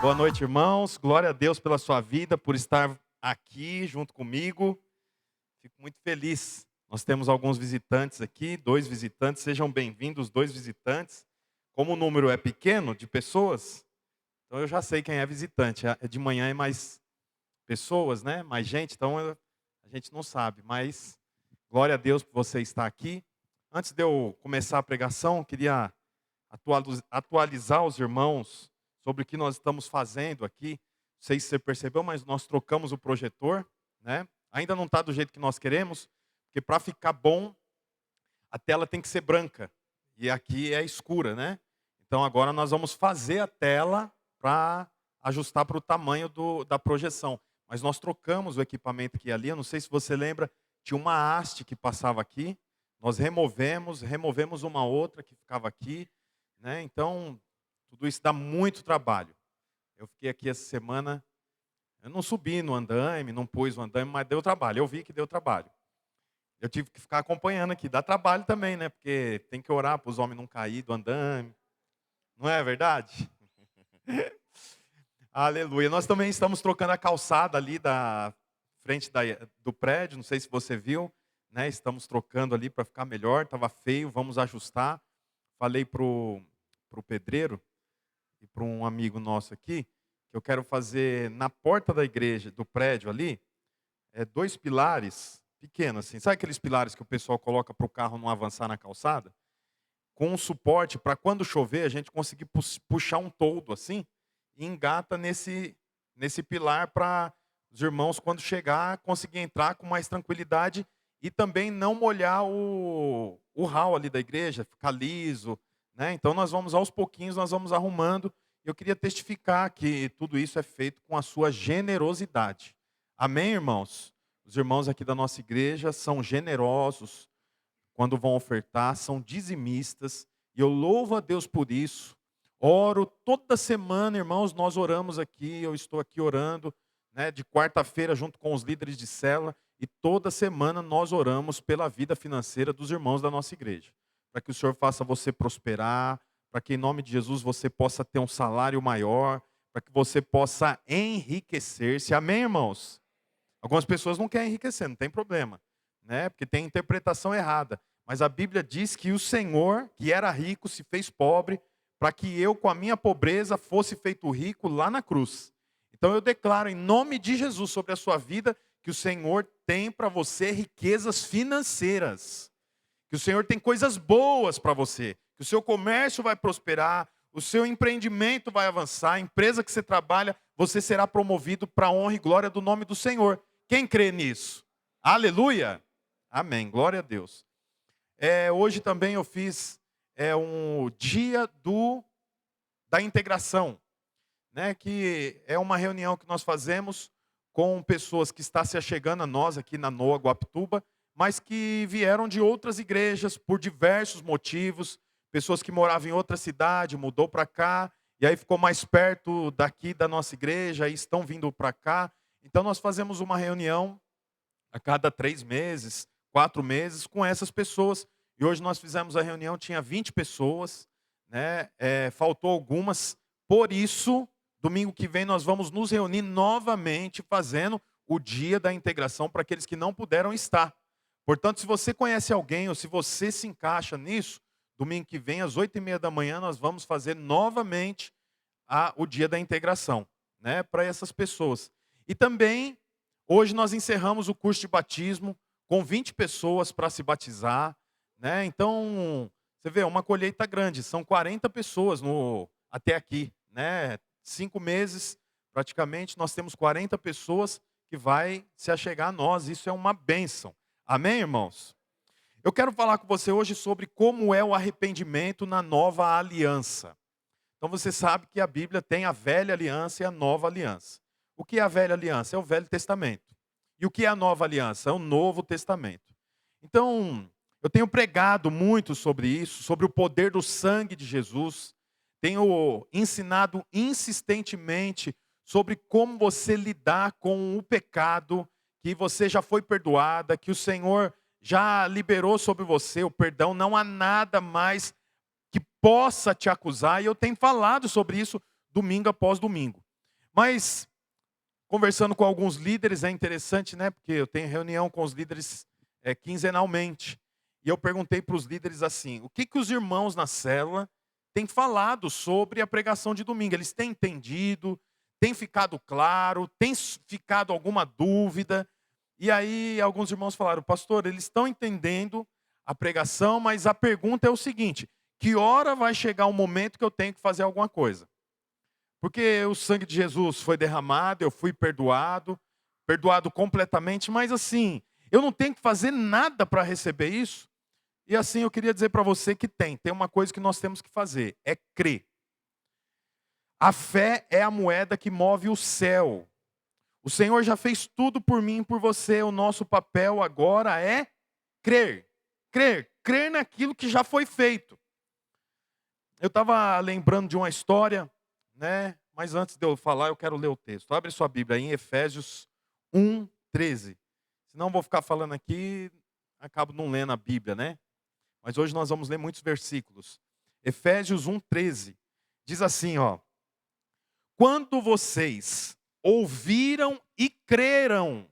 Boa noite, irmãos. Glória a Deus pela sua vida, por estar aqui junto comigo. Fico muito feliz. Nós temos alguns visitantes aqui, 2 visitantes. Sejam bem-vindos, 2 visitantes. Como o número é pequeno de pessoas, então eu já sei quem é visitante. De manhã é mais pessoas, né? Mais gente, então a gente não sabe. Mas glória a Deus por você estar aqui. Antes de eu começar a pregação, eu queria atualizar os irmãos sobre o que nós estamos fazendo aqui. Não sei se você percebeu, mas nós trocamos o projetor, né? Ainda não está do jeito que nós queremos, porque para ficar bom, a tela tem que ser branca. E aqui é escura, né? Então agora nós vamos fazer a tela para ajustar para o tamanho da projeção. Mas nós trocamos o equipamento que ia ali. Eu não sei se você lembra, tinha uma haste que passava aqui. Nós removemos uma outra que ficava aqui, né? Então, tudo isso dá muito trabalho. Eu fiquei aqui essa semana, eu não subi no andaime, não pus o andaime, mas deu trabalho. Eu vi que deu trabalho. Eu tive que ficar acompanhando aqui. Dá trabalho também, né? Porque tem que orar para os homens não cair do andaime. Não é verdade? Aleluia. Nós também estamos trocando a calçada ali da frente do prédio. Não sei se você viu, né? Estamos trocando ali para ficar melhor. Estava feio, vamos ajustar. Falei pro pedreiro e para um amigo nosso aqui que eu quero fazer na porta da igreja, do prédio ali, 2 pilares pequenos assim. Sabe aqueles pilares que o pessoal coloca para o carro não avançar na calçada? Com um suporte para quando chover a gente conseguir puxar um toldo assim e engata nesse pilar para os irmãos quando chegar conseguir entrar com mais tranquilidade e também não molhar o hall ali da igreja, ficar liso, né? Então nós vamos aos pouquinhos, nós vamos arrumando. Eu queria testificar que tudo isso é feito com a sua generosidade. Amém, irmãos? Os irmãos aqui da nossa igreja são generosos quando vão ofertar, são dizimistas, e eu louvo a Deus por isso. Oro toda semana, irmãos, nós oramos aqui, eu estou aqui orando, né, de quarta-feira junto com os líderes de célula, e toda semana nós oramos pela vida financeira dos irmãos da nossa igreja, para que o Senhor faça você prosperar, para que em nome de Jesus você possa ter um salário maior, para que você possa enriquecer-se. Amém, irmãos? Algumas pessoas não querem enriquecer, não tem problema, né? Porque tem interpretação errada. Mas a Bíblia diz que o Senhor, que era rico, se fez pobre, para que eu, com a minha pobreza, fosse feito rico lá na cruz. Então eu declaro em nome de Jesus sobre a sua vida que o Senhor tem para você riquezas financeiras. Que o Senhor tem coisas boas para você. Que o seu comércio vai prosperar, o seu empreendimento vai avançar, a empresa que você trabalha, você será promovido para a honra e glória do nome do Senhor. Quem crê nisso? Aleluia! Amém, glória a Deus. Hoje também eu fiz um dia da integração, né, que é uma reunião que nós fazemos com pessoas que estão se achegando a nós aqui na Noa Guapituba, mas que vieram de outras igrejas por diversos motivos, pessoas que moravam em outra cidade, mudou para cá, e aí ficou mais perto daqui da nossa igreja, e estão vindo para cá. Então nós fazemos uma reunião a cada 3 meses, 4 meses, com essas pessoas. E hoje nós fizemos a reunião, tinha 20 pessoas, né? Faltou algumas. Por isso, domingo que vem nós vamos nos reunir novamente, fazendo o dia da integração para aqueles que não puderam estar. Portanto, se você conhece alguém ou se você se encaixa nisso, domingo que vem, às 8h30 da manhã, nós vamos fazer novamente o dia da integração, né? Para essas pessoas. E também, hoje nós encerramos o curso de batismo com 20 pessoas para se batizar, né? Então, você vê, uma colheita grande, são 40 pessoas até aqui, né? 5 meses, praticamente, nós temos 40 pessoas que vai se achegar a nós. Isso é uma bênção. Amém, irmãos? Eu quero falar com você hoje sobre como é o arrependimento na nova aliança. Então você sabe que a Bíblia tem a velha aliança e a nova aliança. O que é a velha aliança? É o Velho Testamento. E o que é a nova aliança? É o Novo Testamento. Então, eu tenho pregado muito sobre isso, sobre o poder do sangue de Jesus. Tenho ensinado insistentemente sobre como você lidar com o pecado, que você já foi perdoada, que o Senhor já liberou sobre você o perdão, não há nada mais que possa te acusar, e eu tenho falado sobre isso domingo após domingo. Mas, conversando com alguns líderes, é interessante, né? Porque eu tenho reunião com os líderes quinzenalmente. E eu perguntei para os líderes assim, o que os irmãos na célula têm falado sobre a pregação de domingo? Eles têm entendido? Tem ficado claro? Tem ficado alguma dúvida? E aí alguns irmãos falaram, pastor, eles estão entendendo a pregação, mas a pergunta é o seguinte, que hora vai chegar o momento que eu tenho que fazer alguma coisa? Porque o sangue de Jesus foi derramado, eu fui perdoado, perdoado completamente, mas assim, eu não tenho que fazer nada para receber isso? E assim eu queria dizer para você que tem uma coisa que nós temos que fazer, é crer. A fé é a moeda que move o céu. O Senhor já fez tudo por mim e por você. O nosso papel agora é crer. Crer naquilo que já foi feito. Eu estava lembrando de uma história, né? Mas antes de eu falar, eu quero ler o texto. Abre sua Bíblia aí em Efésios 1:13. Senão eu vou ficar falando aqui, acabo não lendo a Bíblia, né? Mas hoje nós vamos ler muitos versículos. Efésios 1:13. Diz assim, ó. Quando vocês ouviram e creram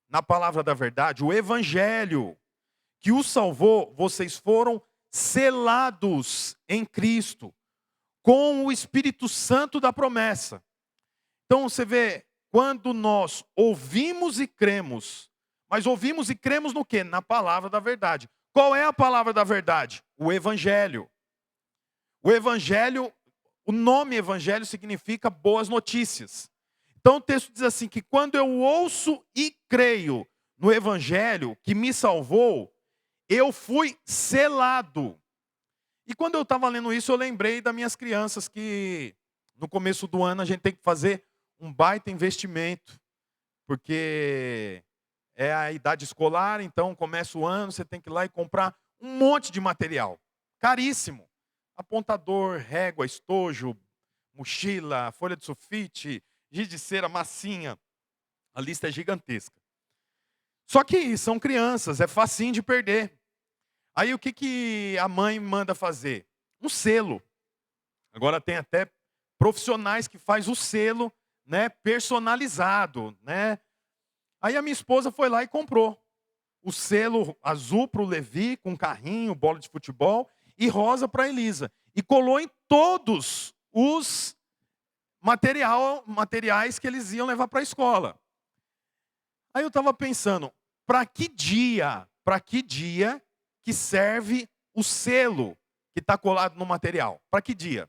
na palavra da verdade, o evangelho que os salvou, vocês foram selados em Cristo com o Espírito Santo da promessa. Então você vê, quando nós ouvimos e cremos, mas ouvimos e cremos no quê? Na palavra da verdade. Qual é a palavra da verdade? O evangelho. O evangelho, o nome evangelho significa boas notícias. Então o texto diz assim, que quando eu ouço e creio no evangelho que me salvou, eu fui selado. E quando eu estava lendo isso, eu lembrei das minhas crianças que no começo do ano a gente tem que fazer um baita investimento, porque é a idade escolar, então começa o ano, você tem que ir lá e comprar um monte de material, caríssimo. Apontador, régua, estojo, mochila, folha de sulfite, giz de cera, massinha. A lista é gigantesca. Só que são crianças, é facinho de perder. Aí o que a mãe manda fazer? Um selo. Agora tem até profissionais que faz o selo, né, personalizado, né? Aí a minha esposa foi lá e comprou o selo azul para o Levi, com carrinho, bola de futebol, e rosa para a Elisa. E colou em todos os materiais que eles iam levar para a escola. Aí eu estava pensando, para que dia que serve o selo que está colado no material? Para que dia?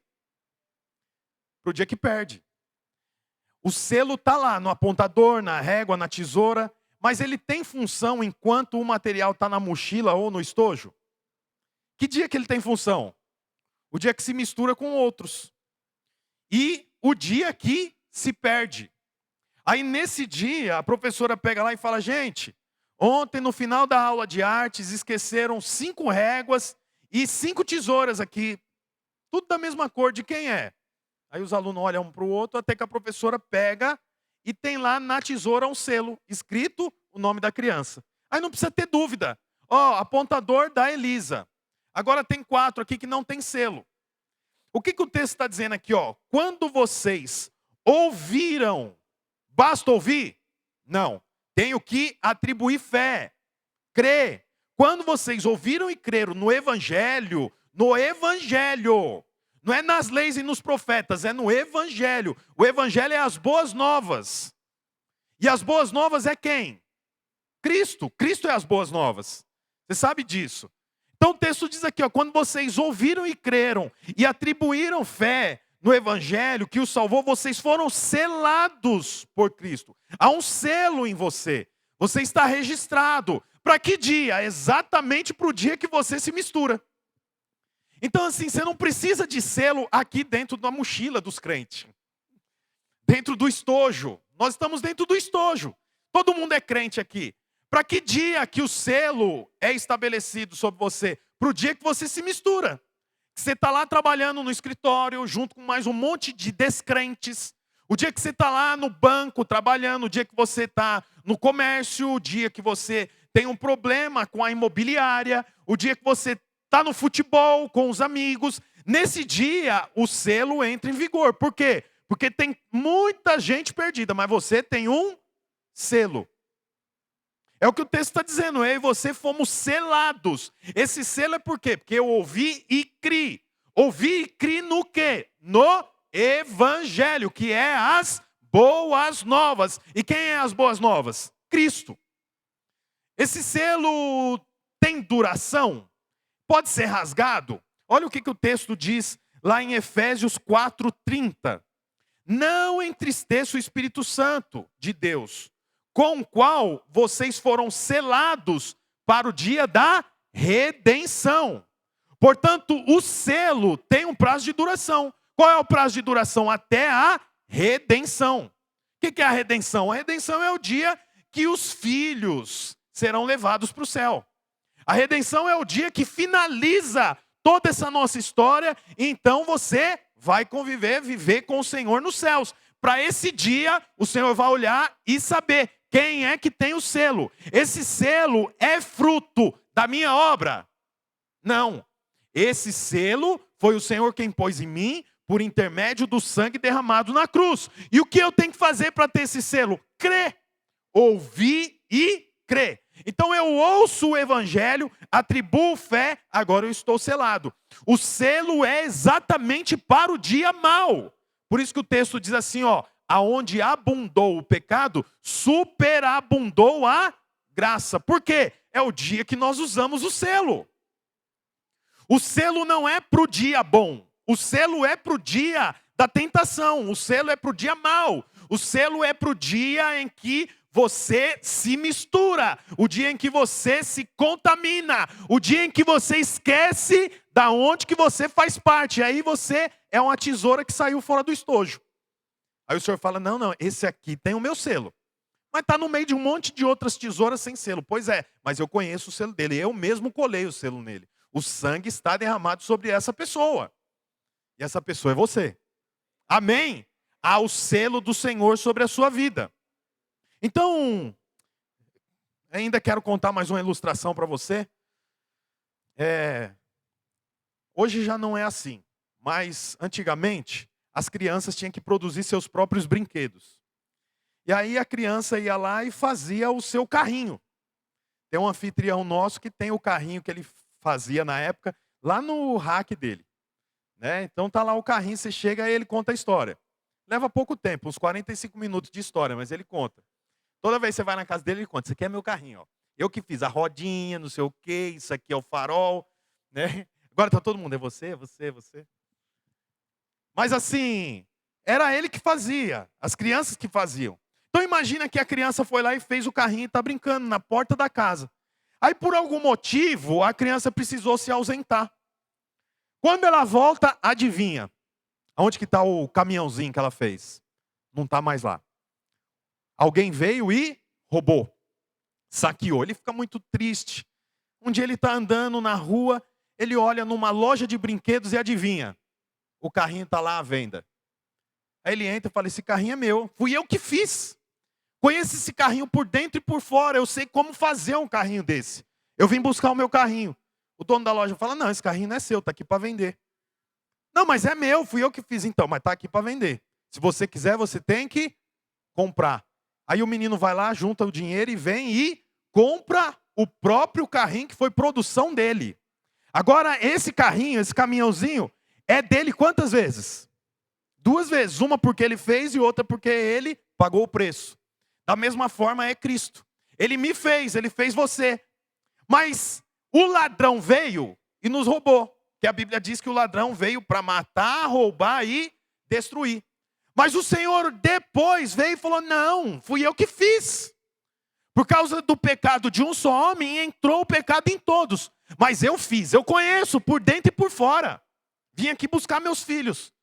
Para o dia que perde. O selo está lá no apontador, na régua, na tesoura, mas ele tem função enquanto o material está na mochila ou no estojo? Que dia que ele tem função? O dia que se mistura com outros. E o dia que se perde. Aí nesse dia, a professora pega lá e fala, gente, ontem no final da aula de artes esqueceram 5 réguas e 5 tesouras aqui. Tudo da mesma cor, de quem é? Aí os alunos olham um para o outro, até que a professora pega e tem lá na tesoura um selo, escrito o nome da criança. Aí não precisa ter dúvida. Ó, apontador da Elisa. Agora tem 4 aqui que não tem selo. O que o texto está dizendo aqui, ó? Quando vocês ouviram, basta ouvir? Não. Tenho que atribuir fé, crer. Quando vocês ouviram e creram no Evangelho, não é nas leis e nos profetas, é no Evangelho. O Evangelho é as boas novas. E as boas novas é quem? Cristo. Cristo é as boas novas. Você sabe disso. Então o texto diz aqui, ó, quando vocês ouviram e creram e atribuíram fé no Evangelho que os salvou, vocês foram selados por Cristo. Há um selo em você. Você está registrado. Para que dia? Exatamente para o dia que você se mistura. Então assim, você não precisa de selo aqui dentro da mochila dos crentes. Dentro do estojo. Nós estamos dentro do estojo. Todo mundo é crente aqui. Para que dia que o selo é estabelecido sobre você? Para o dia que você se mistura. Você está lá trabalhando no escritório, junto com mais um monte de descrentes. O dia que você está lá no banco trabalhando, o dia que você está no comércio, o dia que você tem um problema com a imobiliária, o dia que você está no futebol com os amigos. Nesse dia, o selo entra em vigor. Por quê? Porque tem muita gente perdida, mas você tem um selo. É o que o texto está dizendo, eu e você fomos selados. Esse selo é por quê? Porque eu ouvi e criei. Ouvi e criei no quê? No Evangelho, que é as boas novas. E quem é as boas novas? Cristo. Esse selo tem duração? Pode ser rasgado? Olha o que o texto diz lá em Efésios 4:30. Não entristeça o Espírito Santo de Deus, com o qual vocês foram selados para o dia da redenção. Portanto, o selo tem um prazo de duração. Qual é o prazo de duração? Até a redenção. O que é a redenção? A redenção é o dia que os filhos serão levados para o céu. A redenção é o dia que finaliza toda essa nossa história, e então você vai viver com o Senhor nos céus. Para esse dia, o Senhor vai olhar e saber quem é que tem o selo. Esse selo é fruto da minha obra? Não. Esse selo foi o Senhor quem pôs em mim por intermédio do sangue derramado na cruz. E o que eu tenho que fazer para ter esse selo? Crer. Ouvir e crer. Então eu ouço o evangelho, atribuo fé, agora eu estou selado. O selo é exatamente para o dia mau. Por isso que o texto diz assim, aonde abundou o pecado, superabundou a graça. Por quê? É o dia que nós usamos o selo. O selo não é para o dia bom. O selo é para o dia da tentação. O selo é para o dia mau. O selo é para o dia em que você se mistura, o dia em que você se contamina, o dia em que você esquece da onde que você faz parte. Aí você é uma tesoura que saiu fora do estojo. Aí o Senhor fala, não, esse aqui tem o meu selo. Mas está no meio de um monte de outras tesouras sem selo. Pois é, mas eu conheço o selo dele, eu mesmo colei o selo nele. O sangue está derramado sobre essa pessoa. E essa pessoa é você. Amém? Há o selo do Senhor sobre a sua vida. Então, ainda quero contar mais uma ilustração para você. Hoje já não é assim, mas antigamente as crianças tinham que produzir seus próprios brinquedos. E aí a criança ia lá e fazia o seu carrinho. Tem um anfitrião nosso que tem o carrinho que ele fazia na época, lá no rack dele. Então tá lá o carrinho, você chega e ele conta a história. Leva pouco tempo, uns 45 minutos de história, mas ele conta. Toda vez que você vai na casa dele, ele conta, isso aqui é meu carrinho, Eu que fiz a rodinha, não sei o quê, isso aqui é o farol, Agora tá todo mundo, é você. Mas assim, era ele que fazia, as crianças que faziam. Então imagina que a criança foi lá e fez o carrinho e está brincando na porta da casa. Aí por algum motivo, a criança precisou se ausentar. Quando ela volta, adivinha? Onde que está o caminhãozinho que ela fez? Não está mais lá. Alguém veio e roubou, saqueou. Ele fica muito triste. Um dia ele está andando na rua, ele olha numa loja de brinquedos e adivinha? O carrinho está lá à venda. Aí ele entra e fala, esse carrinho é meu. Fui eu que fiz. Conheço esse carrinho por dentro e por fora. Eu sei como fazer um carrinho desse. Eu vim buscar o meu carrinho. O dono da loja fala, não, esse carrinho não é seu, está aqui para vender. Não, mas é meu, fui eu que fiz então, mas está aqui para vender. Se você quiser, você tem que comprar. Aí o menino vai lá, junta o dinheiro e vem e compra o próprio carrinho que foi produção dele. Agora, esse carrinho, esse caminhãozinho, é dele quantas vezes? 2 vezes. Uma porque ele fez e outra porque ele pagou o preço. Da mesma forma é Cristo. Ele me fez, ele fez você. Mas o ladrão veio e nos roubou. Que a Bíblia diz que o ladrão veio para matar, roubar e destruir. Mas o Senhor depois veio e falou, não, fui eu que fiz. Por causa do pecado de um só homem, entrou o pecado em todos. Mas eu fiz, eu conheço por dentro e por fora. Vim aqui buscar meus filhos.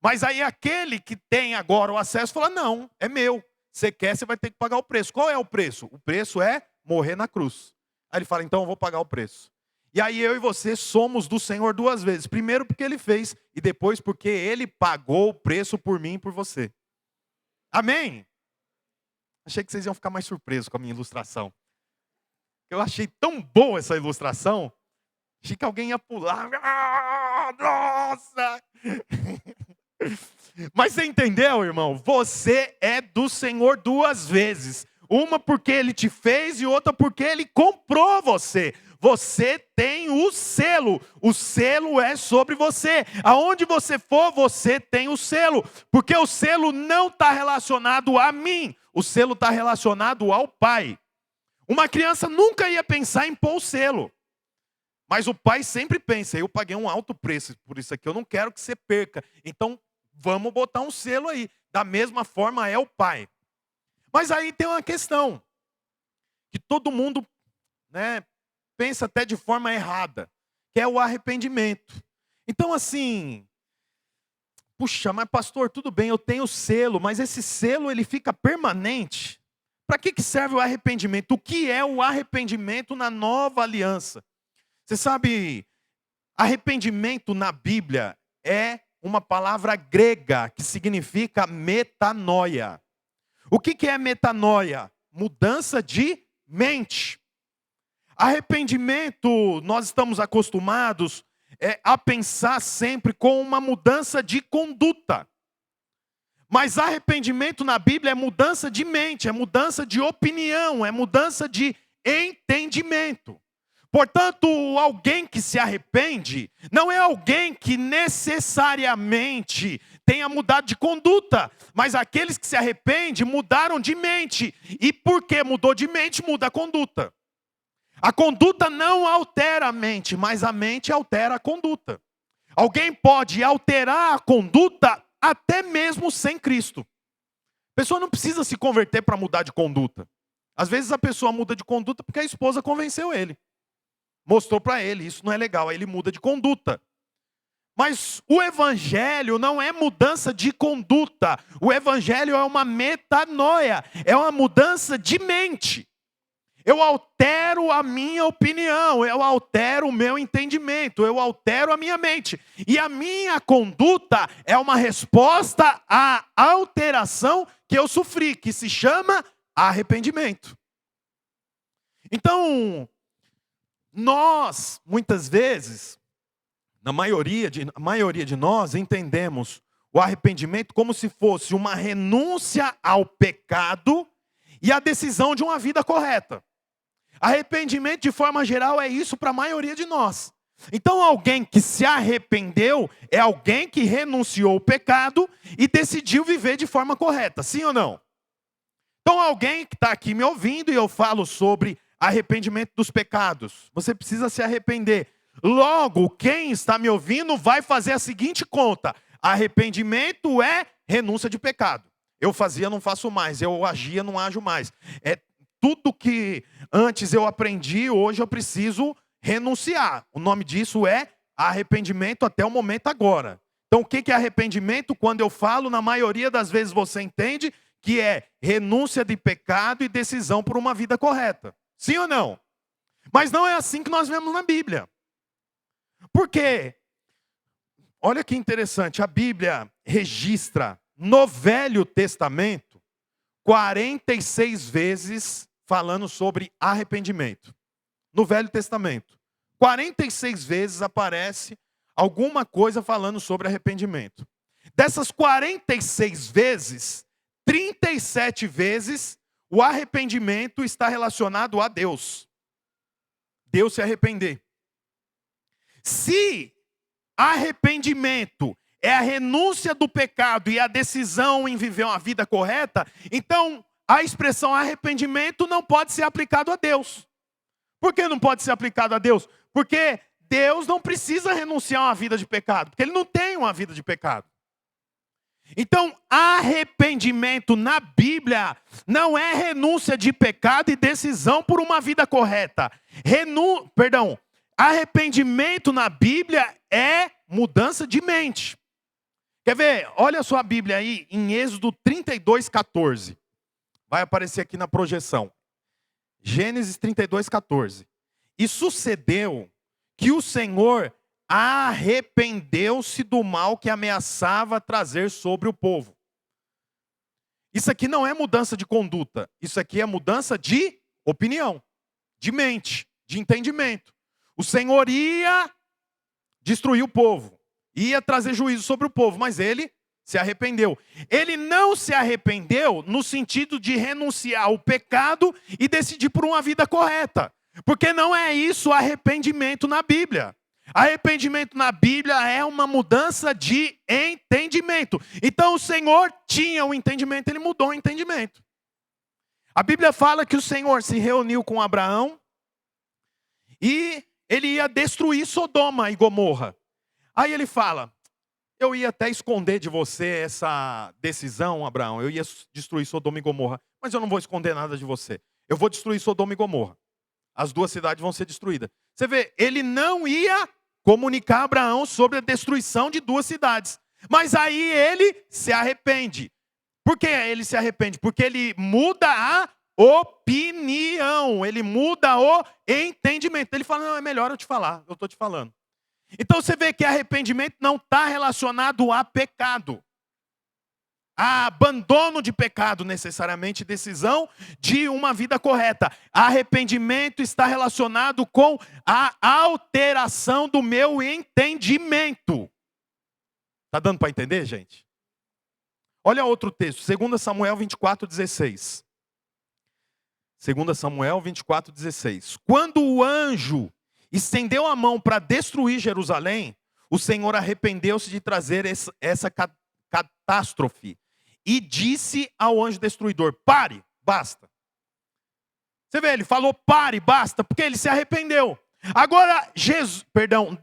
Mas aí aquele que tem agora o acesso fala, não, é meu. Você quer, você vai ter que pagar o preço. Qual é o preço? O preço é morrer na cruz. Aí ele fala, então eu vou pagar o preço. E aí eu e você somos do Senhor 2 vezes. Primeiro porque Ele fez e depois porque Ele pagou o preço por mim e por você. Amém? Achei que vocês iam ficar mais surpresos com a minha ilustração. Eu achei tão boa essa ilustração. Achei que alguém ia pular. Ah, nossa! Mas você entendeu, irmão? Você é do Senhor duas vezes. Uma porque Ele te fez e outra porque Ele comprou você. Você tem o selo é sobre você. Aonde você for, você tem o selo. Porque o selo não está relacionado a mim, o selo está relacionado ao Pai. Uma criança nunca ia pensar em pôr o selo. Mas o pai sempre pensa, eu paguei um alto preço por isso aqui, eu não quero que você perca. Então, vamos botar um selo aí. Da mesma forma é o pai. Mas aí tem uma questão, que todo mundo, né, pensa até de forma errada, que é o arrependimento. Então assim, puxa, mas pastor, tudo bem, eu tenho selo, mas esse selo ele fica permanente. Para que serve o arrependimento? O que é o arrependimento na nova aliança? Você sabe, arrependimento na Bíblia é uma palavra grega que significa metanoia. O que é metanoia? Mudança de mente. Arrependimento, nós estamos acostumados a pensar sempre com uma mudança de conduta. Mas arrependimento na Bíblia é mudança de mente, é mudança de opinião, é mudança de entendimento. Portanto, alguém que se arrepende não é alguém que necessariamente tenha mudado de conduta, mas aqueles que se arrependem mudaram de mente. E porque mudou de mente, muda a conduta. A conduta não altera a mente, mas a mente altera a conduta. Alguém pode alterar a conduta até mesmo sem Cristo. A pessoa não precisa se converter para mudar de conduta. Às vezes a pessoa muda de conduta porque a esposa convenceu ele. Mostrou para ele, isso não é legal, aí ele muda de conduta. Mas o evangelho não é mudança de conduta. O evangelho é uma metanoia, é uma mudança de mente. Eu altero a minha opinião, eu altero o meu entendimento, eu altero a minha mente. E a minha conduta é uma resposta à alteração que eu sofri, que se chama arrependimento. Então, nós, muitas vezes, a maioria de nós, entendemos o arrependimento como se fosse uma renúncia ao pecado e a decisão de uma vida correta. Arrependimento, de forma geral, é isso para a maioria de nós. Então, alguém que se arrependeu é alguém que renunciou ao pecado e decidiu viver de forma correta, sim ou não? Então, alguém que está aqui me ouvindo e eu falo sobre arrependimento dos pecados. Você precisa se arrepender. Logo, quem está me ouvindo vai fazer a seguinte conta. Arrependimento é renúncia de pecado. Eu fazia, não faço mais. Eu agia, não ajo mais. É tudo que antes eu aprendi, hoje eu preciso renunciar. O nome disso é arrependimento até o momento agora. Então, o que é arrependimento? Quando eu falo, na maioria das vezes você entende que é renúncia de pecado e decisão por uma vida correta. Sim ou não? Mas não é assim que nós vemos na Bíblia. Por quê? Olha que interessante, a Bíblia registra no Velho Testamento 46 vezes falando sobre arrependimento. No Velho Testamento. 46 vezes aparece alguma coisa falando sobre arrependimento. Dessas 46 vezes, 37 vezes o arrependimento está relacionado a Deus. Deus se arrepender. Se arrependimento é a renúncia do pecado e a decisão em viver uma vida correta, então a expressão arrependimento não pode ser aplicado a Deus. Por que não pode ser aplicado a Deus? Porque Deus não precisa renunciar a uma vida de pecado, porque Ele não tem uma vida de pecado. Então, arrependimento na Bíblia não é renúncia de pecado e decisão por uma vida correta. Arrependimento na Bíblia é mudança de mente. Quer ver? Olha a sua Bíblia aí em Êxodo 32:14. Vai aparecer aqui na projeção. Gênesis 32:14. E sucedeu que o Senhor arrependeu-se do mal que ameaçava trazer sobre o povo. Isso aqui não é mudança de conduta. Isso aqui é mudança de opinião, de mente, de entendimento. O Senhor ia destruir o povo, ia trazer juízo sobre o povo, mas Ele se arrependeu. Ele não se arrependeu no sentido de renunciar ao pecado e decidir por uma vida correta. Porque não é isso o arrependimento na Bíblia. Arrependimento na Bíblia é uma mudança de entendimento. Então o Senhor tinha o entendimento, ele mudou o entendimento. A Bíblia fala que o Senhor se reuniu com Abraão e ele ia destruir Sodoma e Gomorra. Aí ele fala: eu ia até esconder de você essa decisão, Abraão. Eu ia destruir Sodoma e Gomorra, mas eu não vou esconder nada de você. Eu vou destruir Sodoma e Gomorra. As duas cidades vão ser destruídas. Você vê, ele não ia comunicar a Abraão sobre a destruição de duas cidades. Mas aí ele se arrepende. Por que ele se arrepende? Porque ele muda a opinião, ele muda o entendimento. Ele fala: não, é melhor eu te falar, eu estou te falando. Então você vê que arrependimento não está relacionado a pecado, a abandono de pecado necessariamente, decisão de uma vida correta. Arrependimento está relacionado com a alteração do meu entendimento. Está dando para entender, gente? Olha outro texto, 2 Samuel 24:16. 2 Samuel 24:16. Quando o anjo estendeu a mão para destruir Jerusalém, o Senhor arrependeu-se de trazer essa catástrofe e disse ao anjo destruidor: pare, basta. Você vê, ele falou pare, basta, porque ele se arrependeu. Agora,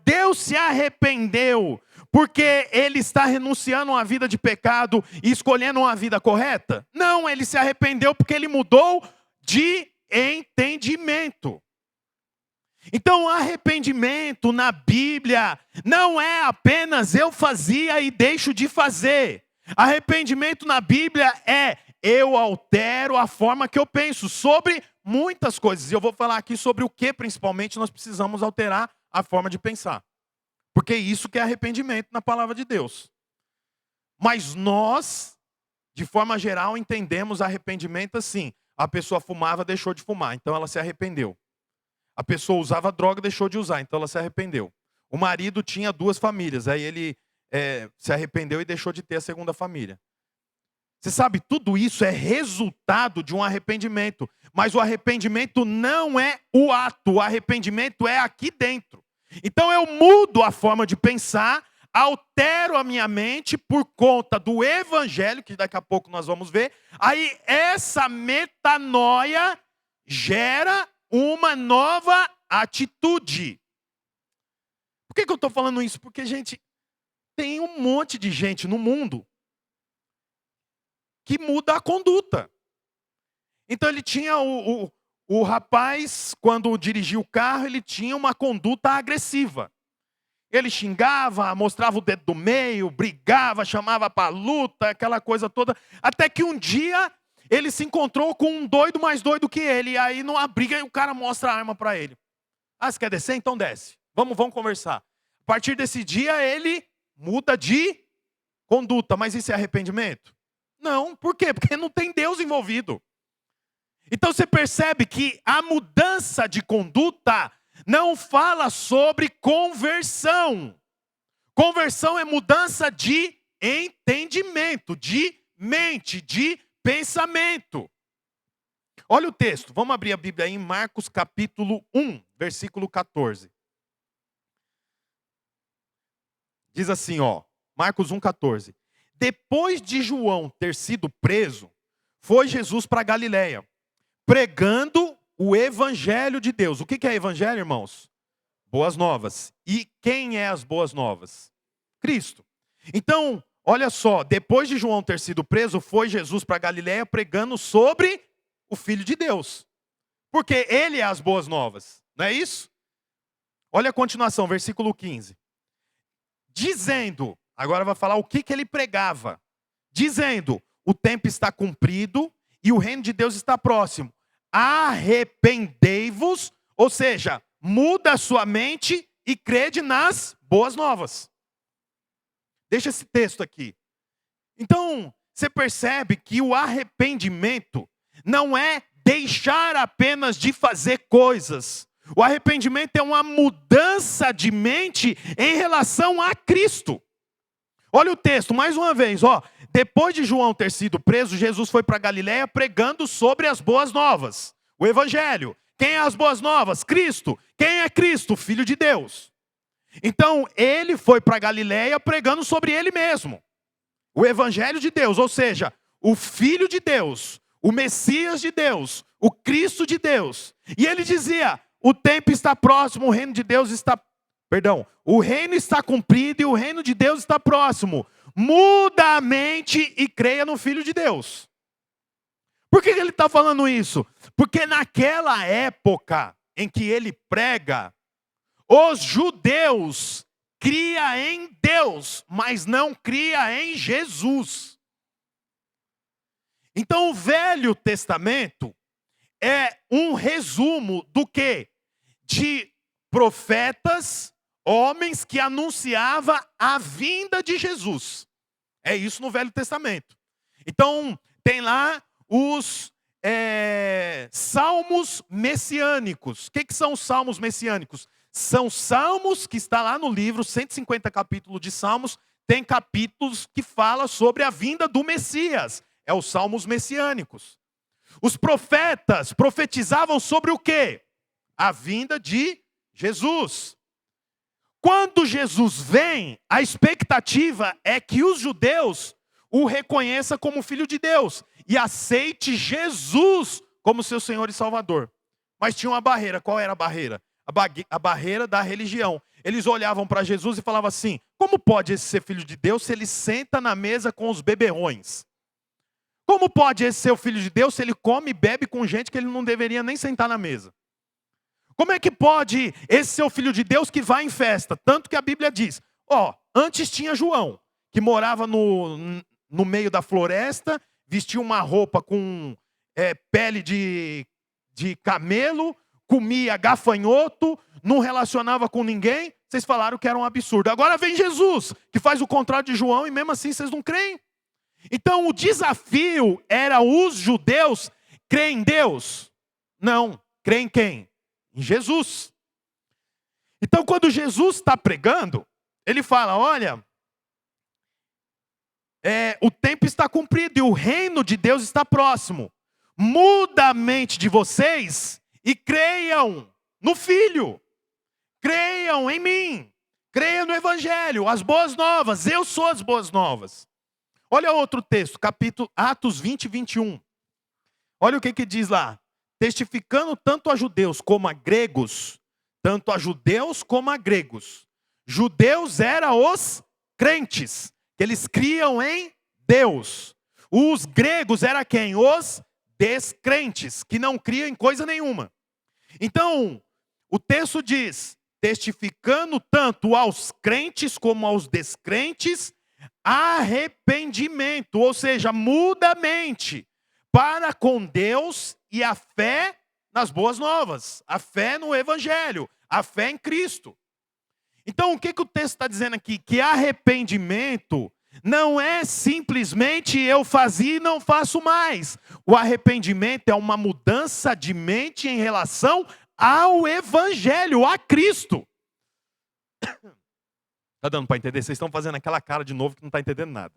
Deus se arrependeu porque ele está renunciando a uma vida de pecado e escolhendo uma vida correta? Não, ele se arrependeu porque ele mudou de entendimento. Então, arrependimento na Bíblia não é apenas eu fazia e deixo de fazer. Arrependimento na Bíblia é eu altero a forma que eu penso sobre muitas coisas. E eu vou falar aqui sobre o que principalmente nós precisamos alterar a forma de pensar. Porque isso que é arrependimento na palavra de Deus. Mas nós, de forma geral, entendemos arrependimento assim. A pessoa fumava, deixou de fumar, então ela se arrependeu. A pessoa usava droga, deixou de usar, então ela se arrependeu. O marido tinha 2 famílias, aí ele se arrependeu e deixou de ter a segunda família. Você sabe, tudo isso é resultado de um arrependimento. Mas o arrependimento não é o ato, o arrependimento é aqui dentro. Então eu mudo a forma de pensar, altero a minha mente por conta do evangelho, que daqui a pouco nós vamos ver. Aí essa metanoia gera uma nova atitude. Por que eu estou falando isso? Porque, gente, tem um monte de gente no mundo que muda a conduta. Então ele tinha o rapaz, quando dirigia o carro, ele tinha uma conduta agressiva. Ele xingava, mostrava o dedo do meio, brigava, chamava para luta, aquela coisa toda. Até que um dia ele se encontrou com um doido mais doido que ele. E aí numa briga o cara mostra a arma para ele. Ah, você quer descer? Então desce. Vamos conversar. A partir desse dia ele muda de conduta. Mas isso é arrependimento? Não. Por quê? Porque não tem Deus envolvido. Então você percebe que a mudança de conduta não fala sobre conversão. Conversão é mudança de entendimento, de mente, de pensamento. Olha o texto, vamos abrir a Bíblia aí em Marcos capítulo 1, versículo 14. Diz assim, Marcos 1,14. Depois de João ter sido preso, foi Jesus para Galiléia, pregando o evangelho de Deus. O que é evangelho, irmãos? Boas novas. E quem é as boas novas? Cristo. Então, olha só, depois de João ter sido preso, foi Jesus para Galiléia pregando sobre o Filho de Deus. Porque ele é as boas novas, não é isso? Olha a continuação, versículo 15. Dizendo, agora vai falar o que ele pregava. Dizendo, o tempo está cumprido e o reino de Deus está próximo. Arrependei-vos, ou seja, muda a sua mente e crede nas boas novas. Deixa esse texto aqui. Então, você percebe que o arrependimento não é deixar apenas de fazer coisas. O arrependimento é uma mudança de mente em relação a Cristo. Olha o texto, mais uma vez, ó. Depois de João ter sido preso, Jesus foi para Galiléia pregando sobre as boas novas. O evangelho. Quem é as boas novas? Cristo. Quem é Cristo? Filho de Deus. Então, ele foi para Galiléia pregando sobre ele mesmo. O evangelho de Deus, ou seja, o Filho de Deus, o Messias de Deus, o Cristo de Deus. E ele dizia: o tempo está próximo, o reino de Deus está... Perdão, o reino está cumprido e o reino de Deus está próximo. Muda a mente e creia no Filho de Deus. Por que ele está falando isso? Porque naquela época em que ele prega, os judeus criam em Deus, mas não criam em Jesus. Então o Velho Testamento é um resumo do quê? De profetas, homens que anunciavam a vinda de Jesus. É isso no Velho Testamento. Então tem lá os salmos messiânicos. O que são os salmos messiânicos? São salmos que está lá no livro, 150 capítulos de salmos, tem capítulos que falam sobre a vinda do Messias. É os salmos messiânicos. Os profetas profetizavam sobre o quê? A vinda de Jesus. Quando Jesus vem, a expectativa é que os judeus o reconheçam como Filho de Deus e aceite Jesus como seu Senhor e Salvador. Mas tinha uma barreira. Qual era a barreira? A barreira da religião. Eles olhavam para Jesus e falavam assim: como pode esse ser Filho de Deus se ele senta na mesa com os beberrões? Como pode esse ser o Filho de Deus se ele come e bebe com gente que ele não deveria nem sentar na mesa? Como é que pode esse ser o Filho de Deus que vai em festa? Tanto que a Bíblia diz, antes tinha João, que morava no meio da floresta, vestia uma roupa com pele de camelo, comia gafanhoto, não relacionava com ninguém. Vocês falaram que era um absurdo. Agora vem Jesus, que faz o contrário de João, e mesmo assim vocês não creem. Então o desafio era os judeus crerem em Deus. Não, crerem em quem? Em Jesus. Então quando Jesus está pregando, ele fala: olha, o tempo está cumprido e o reino de Deus está próximo. Muda a mente de vocês e creiam no Filho. Creiam em mim. Creiam no Evangelho, as boas novas. Eu sou as boas novas. Olha outro texto, capítulo Atos 20, 21. Olha o que diz lá. Testificando tanto a judeus como a gregos, tanto a judeus como a gregos. Judeus eram os crentes, que eles criam em Deus. Os gregos eram quem? Os descrentes, que não criam em coisa nenhuma. Então, o texto diz, testificando tanto aos crentes como aos descrentes, arrependimento, ou seja, muda a mente para com Deus e a fé nas boas novas, a fé no Evangelho, a fé em Cristo. Então, o que o texto está dizendo aqui? Que arrependimento não é simplesmente eu fazia e não faço mais. O arrependimento é uma mudança de mente em relação ao Evangelho, a Cristo. Está dando para entender? Vocês estão fazendo aquela cara de novo que não está entendendo nada.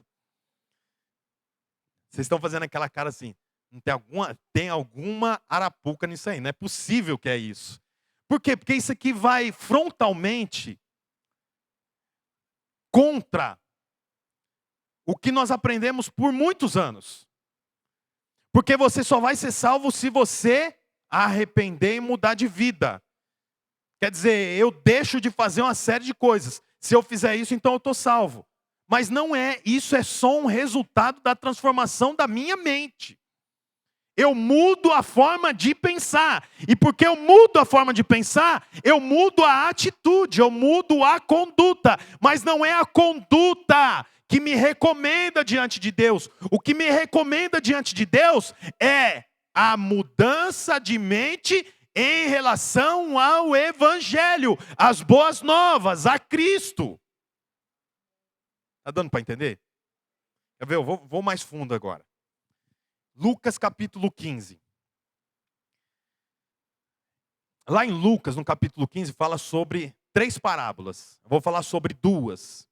Vocês estão fazendo aquela cara assim, tem alguma arapuca nisso aí. Não é possível que é isso. Por quê? Porque isso aqui vai frontalmente contra o que nós aprendemos por muitos anos. Porque você só vai ser salvo se você arrepender e mudar de vida. Quer dizer, eu deixo de fazer uma série de coisas. Se eu fizer isso, então eu estou salvo. Mas não é, isso é só um resultado da transformação da minha mente. Eu mudo a forma de pensar. E porque eu mudo a forma de pensar, eu mudo a atitude, eu mudo a conduta. Mas não é a conduta que me recomenda diante de Deus. O que me recomenda diante de Deus é a mudança de mente em relação ao Evangelho, às boas novas, a Cristo. Está dando para entender? Quer ver? Eu vou mais fundo agora. Lucas capítulo 15. Lá em Lucas, no capítulo 15, fala sobre 3 parábolas. Eu vou falar sobre 2.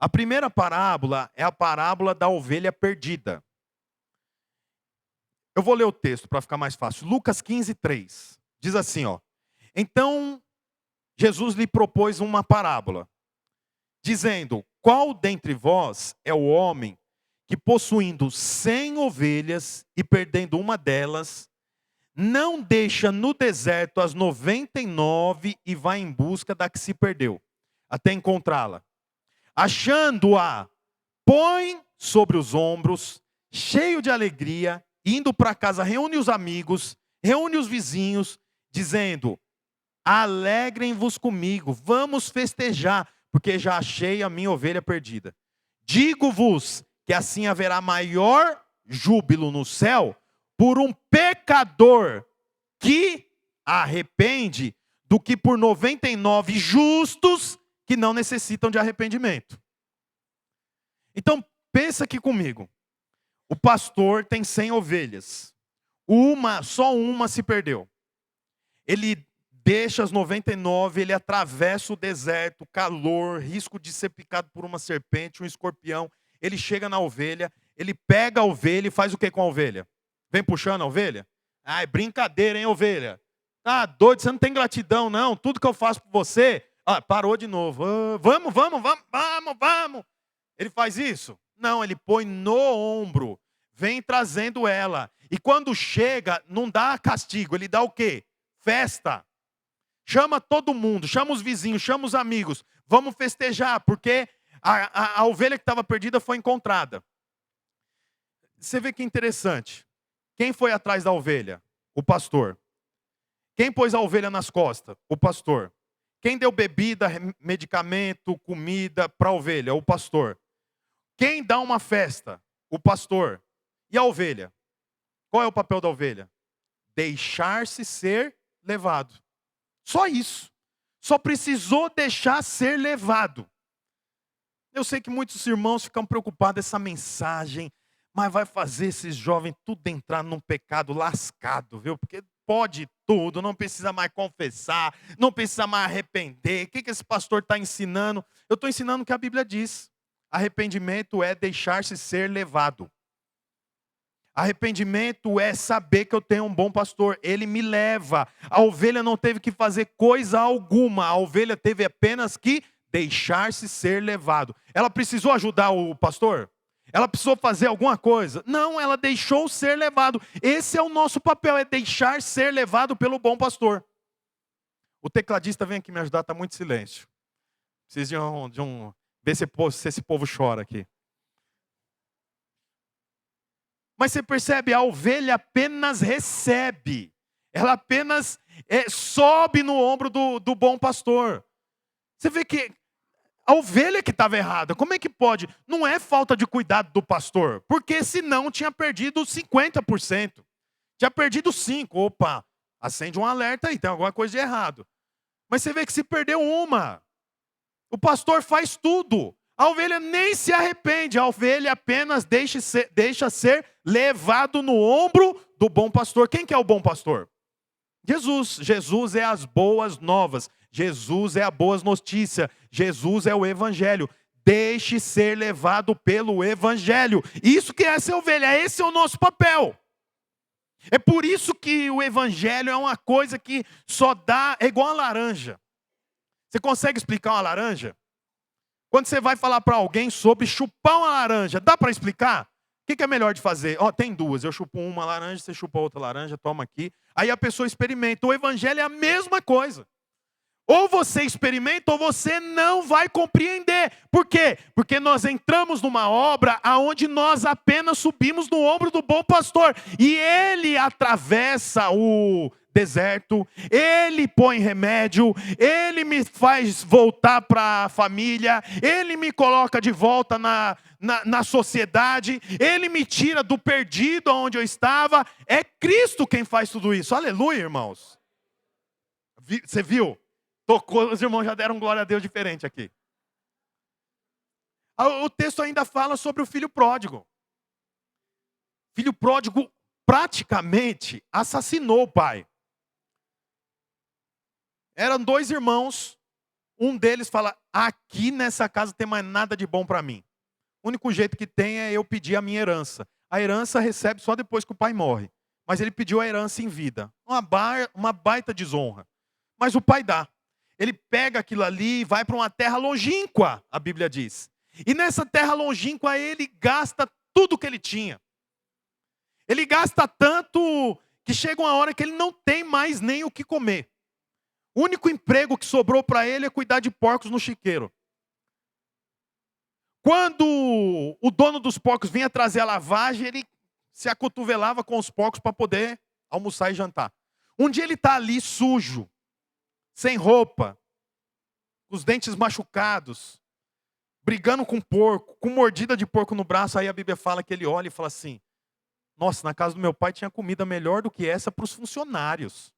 A primeira parábola é a parábola da ovelha perdida. Eu vou ler o texto para ficar mais fácil. Lucas 15:3. Diz assim, ó. Então, Jesus lhe propôs uma parábola, dizendo: qual dentre vós é o homem que, possuindo 100 ovelhas e perdendo uma delas, não deixa no deserto as 99 e vai em busca da que se perdeu, até encontrá-la? Achando-a, põe sobre os ombros, cheio de alegria, indo para casa, reúne os amigos, reúne os vizinhos, dizendo: alegrem-vos comigo, vamos festejar, porque já achei a minha ovelha perdida. Digo-vos que assim haverá maior júbilo no céu por um pecador que arrepende do que por 99 justos que não necessitam de arrependimento. Então, pensa aqui comigo. O pastor tem 100 ovelhas. Só uma se perdeu. Ele deixa as 99, ele atravessa o deserto, calor, risco de ser picado por uma serpente, um escorpião. Ele chega na ovelha, ele pega a ovelha e faz o que com a ovelha? Vem puxando a ovelha? Ai, brincadeira, hein, ovelha? Tá doido, você não tem gratidão, não. Tudo que eu faço por você... parou de novo. Vamos. Ele faz isso? Não, ele põe no ombro. Vem trazendo ela. E quando chega, não dá castigo. Ele dá o quê? Festa. Chama todo mundo, chama os vizinhos, chama os amigos. Vamos festejar, porque a ovelha que estava perdida foi encontrada. Você vê que interessante. Quem foi atrás da ovelha? O pastor. Quem pôs a ovelha nas costas? O pastor. Quem deu bebida, medicamento, comida para a ovelha? O pastor. Quem dá uma festa? O pastor. E a ovelha? Qual é o papel da ovelha? Deixar-se ser levado. Só isso. Só precisou deixar ser levado. Eu sei que muitos irmãos ficam preocupados com essa mensagem, mas vai fazer esses jovens tudo entrar num pecado lascado, viu? Porque pode tudo, não precisa mais confessar, não precisa mais arrepender. O que esse pastor está ensinando? Eu estou ensinando o que a Bíblia diz. Arrependimento é deixar-se ser levado. Arrependimento é saber que eu tenho um bom pastor, ele me leva. A ovelha não teve que fazer coisa alguma, a ovelha teve apenas que deixar-se ser levado. Ela precisou ajudar o pastor? Ela precisou fazer alguma coisa? Não, ela deixou ser levado. Esse é o nosso papel, é deixar ser levado pelo bom pastor. O tecladista vem aqui me ajudar, está muito silêncio. Preciso ver se esse povo chora aqui. Mas você percebe, a ovelha apenas recebe. Ela apenas sobe no ombro do bom pastor. Você vê que a ovelha que estava errada. Como é que pode? Não é falta de cuidado do pastor. Porque senão tinha perdido 50%. Tinha perdido 5%. Opa, acende um alerta aí, tem alguma coisa de errado. Mas você vê que se perdeu uma. O pastor faz tudo. A ovelha nem se arrepende, a ovelha apenas deixa ser levado no ombro do bom pastor. Quem que é o bom pastor? Jesus. Jesus é as boas novas. Jesus é a boa notícia. Jesus é o evangelho. Deixe ser levado pelo evangelho. Isso que é ser ovelha, esse é o nosso papel. É por isso que o evangelho é uma coisa que só dá, é igual a laranja. Você consegue explicar uma laranja? Quando você vai falar para alguém sobre chupar uma laranja, dá para explicar? O que é melhor de fazer? Tem duas, eu chupo uma laranja, você chupa outra laranja, toma aqui. Aí a pessoa experimenta. O evangelho é a mesma coisa. Ou você experimenta ou você não vai compreender. Por quê? Porque nós entramos numa obra onde nós apenas subimos no ombro do bom pastor. E ele atravessa o deserto, ele põe remédio, ele me faz voltar para a família, ele me coloca de volta na sociedade, ele me tira do perdido onde eu estava. É Cristo quem faz tudo isso. Aleluia, irmãos. Você viu? Tocou, os irmãos já deram glória a Deus diferente aqui. O texto ainda fala sobre o filho pródigo. Filho pródigo praticamente assassinou o pai. Eram dois irmãos, Um deles fala, aqui nessa casa tem mais nada de bom para mim. O único jeito que tem é eu pedir a minha herança. A herança recebe só depois que o pai morre. Mas ele pediu a herança em vida. Uma baita desonra. Mas o pai dá. Ele pega aquilo ali e vai para uma terra longínqua, a Bíblia diz. E nessa terra longínqua ele gasta tudo que ele tinha. Ele gasta tanto que chega uma hora que ele não tem mais nem o que comer. O único emprego que sobrou para ele é cuidar de porcos no chiqueiro. Quando o dono dos porcos vinha trazer a lavagem, ele se acotovelava com os porcos para poder almoçar e jantar. Um dia ele está ali sujo, sem roupa, com os dentes machucados, brigando com porco, com mordida de porco no braço. Aí a Bíblia fala que ele olha e fala assim, nossa, na casa do meu pai tinha comida melhor do que essa para os funcionários.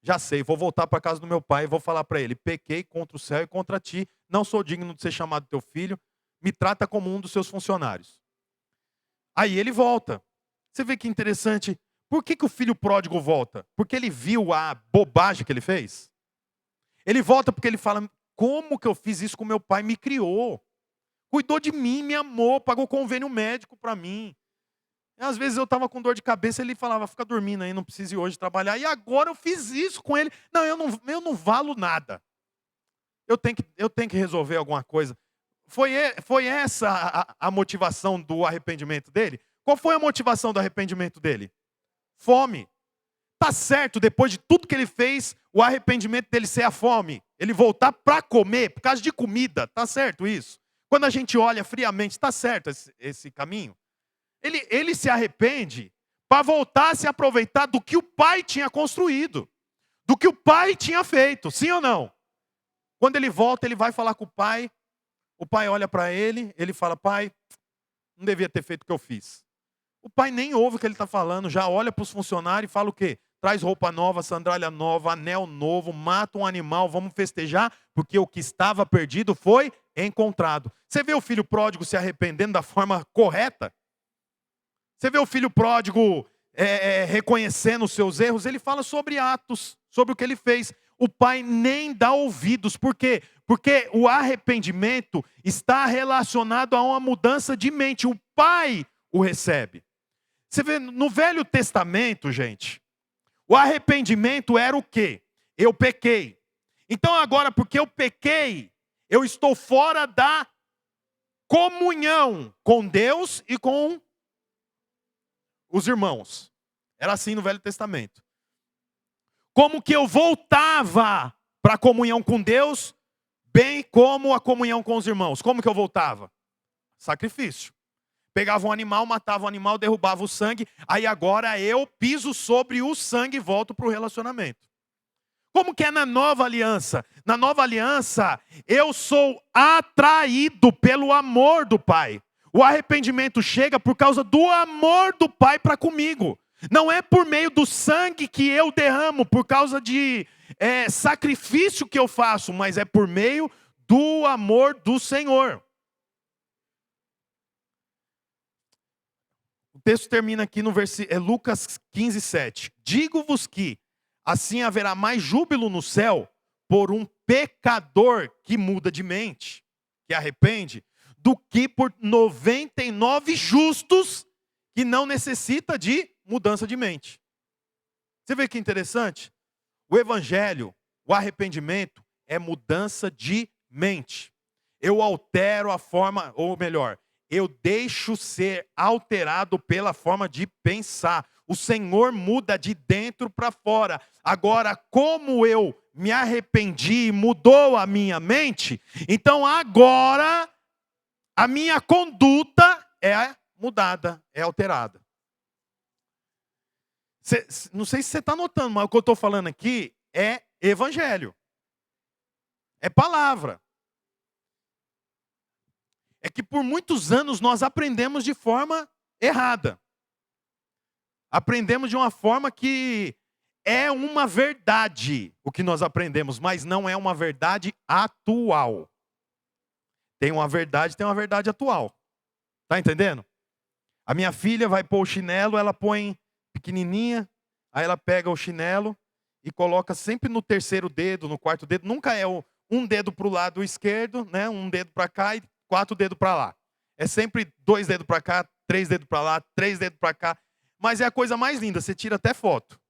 Já sei, vou voltar para a casa do meu pai e vou falar para ele, pequei contra o céu e contra ti, não sou digno de ser chamado teu filho, me trata como um dos seus funcionários. Aí ele volta. Você vê que interessante. Por que o filho pródigo volta? Porque ele viu a bobagem que ele fez. Ele volta porque ele fala, como que eu fiz isso com meu pai? Me criou. Cuidou de mim, me amou, pagou convênio médico para mim. E às vezes eu estava com dor de cabeça, ele falava, fica dormindo aí, não precisa ir hoje trabalhar. E agora eu fiz isso com ele. Não, eu não valo nada. Eu tenho que resolver alguma coisa. Foi essa a motivação do arrependimento dele? Qual foi a motivação do arrependimento dele? Fome. Tá certo, depois de tudo que ele fez, o arrependimento dele ser a fome. Ele voltar para comer, por causa de comida. Tá certo isso? Quando a gente olha friamente, tá certo esse caminho? Ele se arrepende para voltar a se aproveitar do que o pai tinha construído. Do que o pai tinha feito, sim ou não? Quando ele volta, ele vai falar com o pai olha para ele, ele fala, pai, não devia ter feito o que eu fiz. O pai nem ouve o que ele está falando, já olha para os funcionários e fala o quê? Traz roupa nova, sandália nova, anel novo, mata um animal, vamos festejar, porque o que estava perdido foi encontrado. Você vê o filho pródigo se arrependendo da forma correta? Você vê o filho pródigo reconhecendo os seus erros? Ele fala sobre atos, sobre o que ele fez. O pai nem dá ouvidos. Por quê? Porque o arrependimento está relacionado a uma mudança de mente. O pai o recebe. Você vê, no Velho Testamento, gente, o arrependimento era o quê? Eu pequei. Então agora, porque eu pequei, eu estou fora da comunhão com Deus e com os irmãos. Era assim no Velho Testamento. Como que eu voltava para a comunhão com Deus, bem como a comunhão com os irmãos. Como que eu voltava? Sacrifício. Pegava um animal, matava o animal, derrubava o sangue. Aí agora eu piso sobre o sangue e volto para o relacionamento. Como que é na nova aliança? Na nova aliança, eu sou atraído pelo amor do Pai. O arrependimento chega por causa do amor do Pai para comigo. Não é por meio do sangue que eu derramo, por causa de sacrifício que eu faço, mas é por meio do amor do Senhor. O texto termina aqui no Lucas 15, 7. Digo-vos que assim haverá mais júbilo no céu por um pecador que muda de mente, que arrepende, do que por 99 justos que não necessita de mudança de mente. Você vê que interessante? O evangelho, o arrependimento, é mudança de mente. Eu altero a forma, ou melhor, eu deixo ser alterado pela forma de pensar. O Senhor muda de dentro para fora. Agora, como eu me arrependi e mudou a minha mente, então agora a minha conduta é mudada, é alterada. Não sei se você está notando, mas o que eu estou falando aqui é evangelho. É palavra. É que por muitos anos nós aprendemos de forma errada. Aprendemos de uma forma que é uma verdade o que nós aprendemos, mas não é uma verdade atual. Tem uma verdade atual. Está entendendo? A minha filha vai pôr o chinelo, ela põe pequenininha, aí ela pega o chinelo e coloca sempre no terceiro dedo, no quarto dedo, nunca é o um dedo para o lado esquerdo, né? Um dedo para cá e 4 dedos para lá. É sempre 2 dedos para cá, 3 dedos para lá, 3 dedos para cá. Mas é a coisa mais linda, você tira até foto.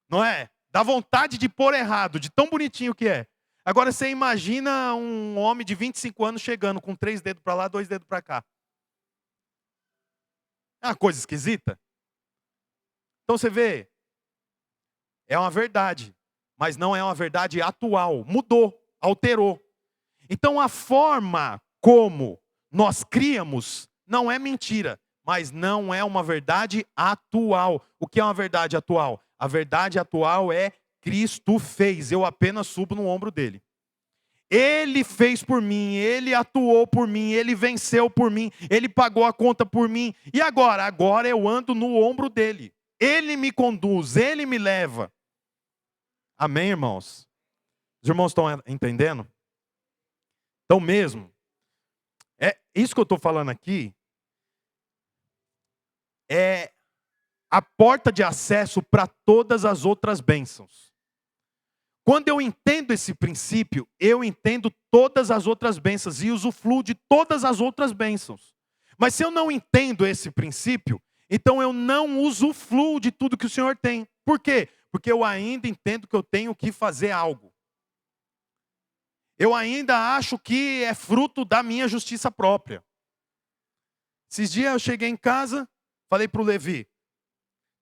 Não é? Dá vontade de pôr errado, de tão bonitinho que é. Agora você imagina um homem de 25 anos chegando com 3 dedos para lá, 2 dedos para cá. É uma coisa esquisita. Então você vê, é uma verdade, mas não é uma verdade atual. Mudou, alterou. Então a forma como nós criamos não é mentira, mas não é uma verdade atual. O que é uma verdade atual? A verdade atual é Cristo fez, eu apenas subo no ombro dele. Ele fez por mim, ele atuou por mim, ele venceu por mim, ele pagou a conta por mim. E agora? Agora eu ando no ombro dele. Ele me conduz, ele me leva. Amém, irmãos? Os irmãos estão entendendo? Então mesmo, é isso que eu estou falando aqui, é a porta de acesso para todas as outras bênçãos. Quando eu entendo esse princípio, eu entendo todas as outras bênçãos e usufruo de todas as outras bênçãos. Mas se eu não entendo esse princípio, então eu não usufruo de tudo que o Senhor tem. Por quê? Porque eu ainda entendo que eu tenho que fazer algo. Eu ainda acho que é fruto da minha justiça própria. Esses dias eu cheguei em casa, falei para o Levi,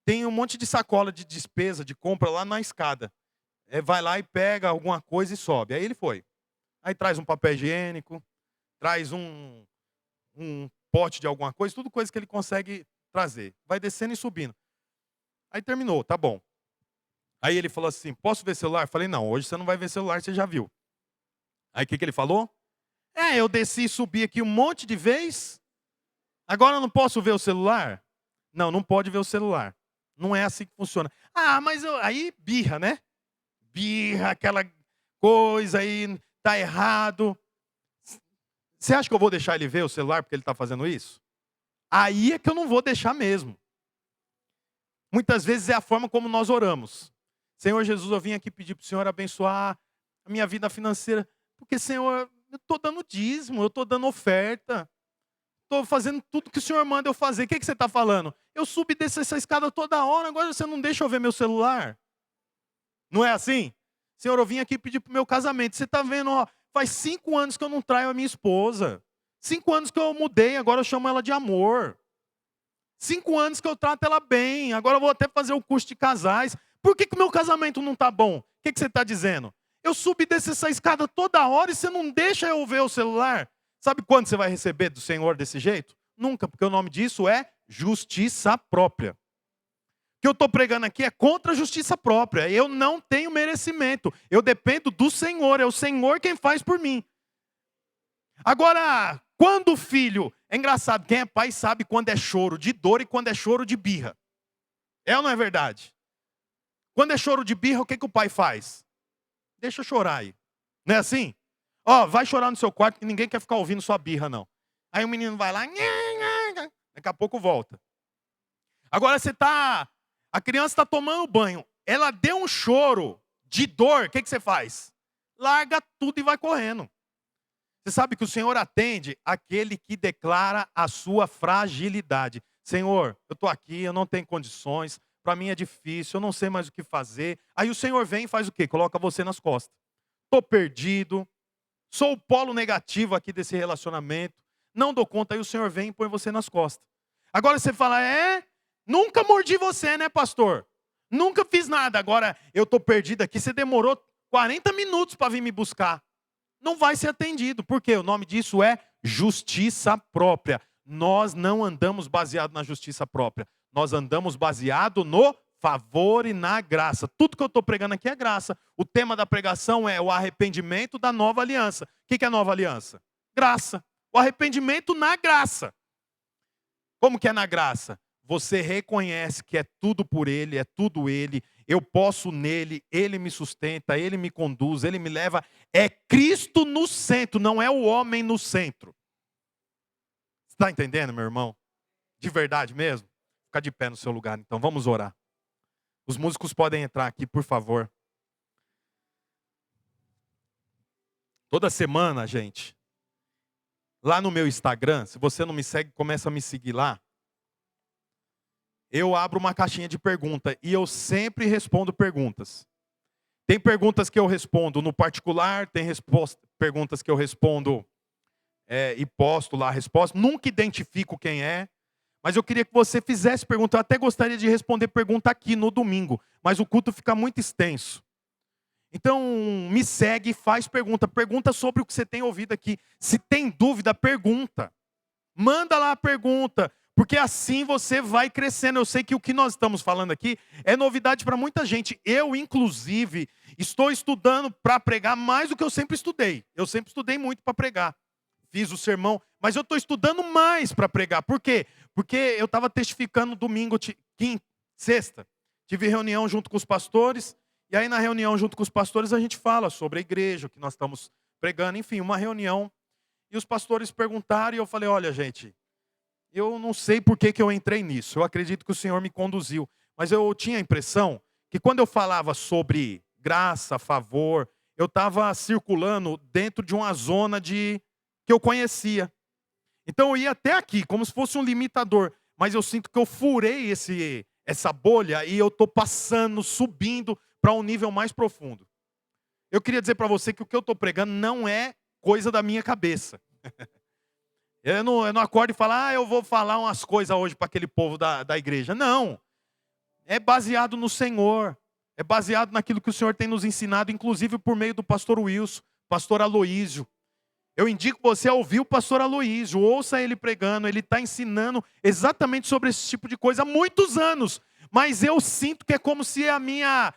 tem um monte de sacola de despesa, de compra lá na escada. Vai lá e pega alguma coisa e sobe. Aí ele foi. Aí traz um papel higiênico, traz um pote de alguma coisa, tudo coisa que ele consegue trazer. Vai descendo e subindo. Aí terminou, tá bom. Aí ele falou assim, posso ver celular? Eu falei, não, hoje você não vai ver celular, você já viu. Aí o que ele falou? Eu desci e subi aqui um monte de vez, agora eu não posso ver o celular? Não, não pode ver o celular. Não é assim que funciona. Mas aí birra, né? Birra, aquela coisa aí, tá errado. Você acha que eu vou deixar ele ver o celular porque ele está fazendo isso? Aí é que eu não vou deixar mesmo. Muitas vezes é a forma como nós oramos. Senhor Jesus, eu vim aqui pedir para o Senhor abençoar a minha vida financeira. Porque, Senhor, eu estou dando dízimo, eu estou dando oferta. Estou fazendo tudo que o Senhor manda eu fazer. O que você está falando? Eu subo e desço essa escada toda hora, agora você não deixa eu ver meu celular? Não é assim? Senhor, eu vim aqui pedir para o meu casamento. Você está vendo, faz 5 anos que eu não traio a minha esposa. 5 anos que eu mudei, agora eu chamo ela de amor. 5 anos que eu trato ela bem, agora eu vou até fazer o curso de casais. Por que o meu casamento não está bom? O que você está dizendo? Eu subo e desço essa escada toda hora e você não deixa eu ver o celular. Sabe quando você vai receber do Senhor desse jeito? Nunca, porque o nome disso é justiça própria. O que eu estou pregando aqui é contra a justiça própria. Eu não tenho merecimento. Eu dependo do Senhor. É o Senhor quem faz por mim. Agora, quando o filho... É engraçado, quem é pai sabe quando é choro de dor e quando é choro de birra. É ou não é verdade? Quando é choro de birra, o que o pai faz? Deixa eu chorar aí. Não é assim? Vai chorar no seu quarto que ninguém quer ficar ouvindo sua birra, não. Aí o menino vai lá, daqui a pouco volta. Agora a criança está tomando banho, ela deu um choro de dor, o que você faz? Larga tudo e vai correndo. Você sabe que o Senhor atende aquele que declara a sua fragilidade. Senhor, eu estou aqui, eu não tenho condições, para mim é difícil, eu não sei mais o que fazer. Aí o Senhor vem e faz o quê? Coloca você nas costas. Estou perdido, sou o polo negativo aqui desse relacionamento, não dou conta. Aí o Senhor vem e põe você nas costas. Agora você fala, nunca mordi você, né, pastor? Nunca fiz nada, agora eu estou perdido aqui, você demorou 40 minutos para vir me buscar. Não vai ser atendido, porque o nome disso é justiça própria. Nós não andamos baseado na justiça própria, nós andamos baseado no favor e na graça. Tudo que eu estou pregando aqui é graça. O tema da pregação é o arrependimento da nova aliança. O que é a nova aliança? Graça. O arrependimento na graça. Como que é na graça? Você reconhece que é tudo por Ele, é tudo Ele, eu posso nele, Ele me sustenta, Ele me conduz, Ele me leva. É Cristo no centro, não é o homem no centro. Você está entendendo, meu irmão? De verdade mesmo? Fica de pé no seu lugar, então vamos orar. Os músicos podem entrar aqui, por favor. Toda semana, gente, lá no meu Instagram, se você não me segue, começa a me seguir lá. Eu abro uma caixinha de pergunta e eu sempre respondo perguntas. Tem perguntas que eu respondo no particular, tem perguntas que eu respondo e posto lá a resposta. Nunca identifico quem é, mas eu queria que você fizesse pergunta. Eu até gostaria de responder pergunta aqui no domingo, mas o culto fica muito extenso. Então, me segue e faz pergunta. Pergunta sobre o que você tem ouvido aqui. Se tem dúvida, pergunta. Manda lá a pergunta, porque assim você vai crescendo. Eu sei que o que nós estamos falando aqui é novidade para muita gente. Eu, inclusive, estou estudando para pregar mais do que eu sempre estudei. Eu sempre estudei muito para pregar. Fiz o sermão, mas eu estou estudando mais para pregar. Por quê? Porque eu estava testificando domingo, sexta. Tive reunião junto com os pastores. E aí na reunião junto com os pastores a gente fala sobre a igreja, o que nós estamos pregando. Enfim, uma reunião. E os pastores perguntaram e eu falei, olha gente, eu não sei por que eu entrei nisso. Eu acredito que o Senhor me conduziu. Mas eu tinha a impressão que quando eu falava sobre graça, favor, eu estava circulando dentro de uma zona que eu conhecia. Então eu ia até aqui, como se fosse um limitador. Mas eu sinto que eu furei essa bolha e eu estou passando, subindo para um nível mais profundo. Eu queria dizer para você que o que eu estou pregando não é coisa da minha cabeça. Eu não acordo e falo, eu vou falar umas coisas hoje para aquele povo da igreja. Não. É baseado no Senhor. É baseado naquilo que o Senhor tem nos ensinado, inclusive por meio do pastor Wilson, pastor Aloísio. Eu indico você a ouvir o pastor Aloísio. Ouça ele pregando. Ele está ensinando exatamente sobre esse tipo de coisa há muitos anos. Mas eu sinto que é como se a minha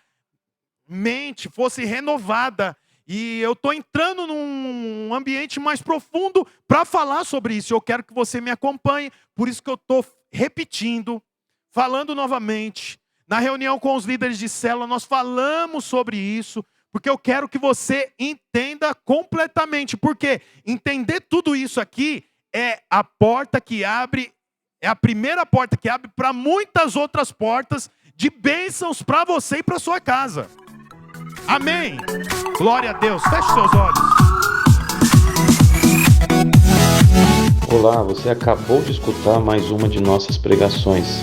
mente fosse renovada e eu estou entrando num ambiente mais profundo para falar sobre isso. Eu quero que você me acompanhe, por isso que eu estou repetindo, falando novamente. Na reunião com os líderes de célula nós falamos sobre isso, porque eu quero que você entenda completamente, porque entender tudo isso aqui é a porta que abre, é a primeira porta que abre para muitas outras portas de bênçãos para você e para sua casa. Amém. Glória a Deus. Feche seus olhos. Olá, você acabou de escutar mais uma de nossas pregações.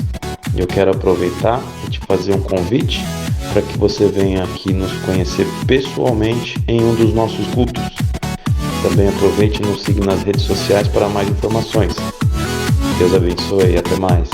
Eu quero aproveitar e te fazer um convite para que você venha aqui nos conhecer pessoalmente em um dos nossos cultos. Também aproveite e nos siga nas redes sociais para mais informações. Deus abençoe e até mais.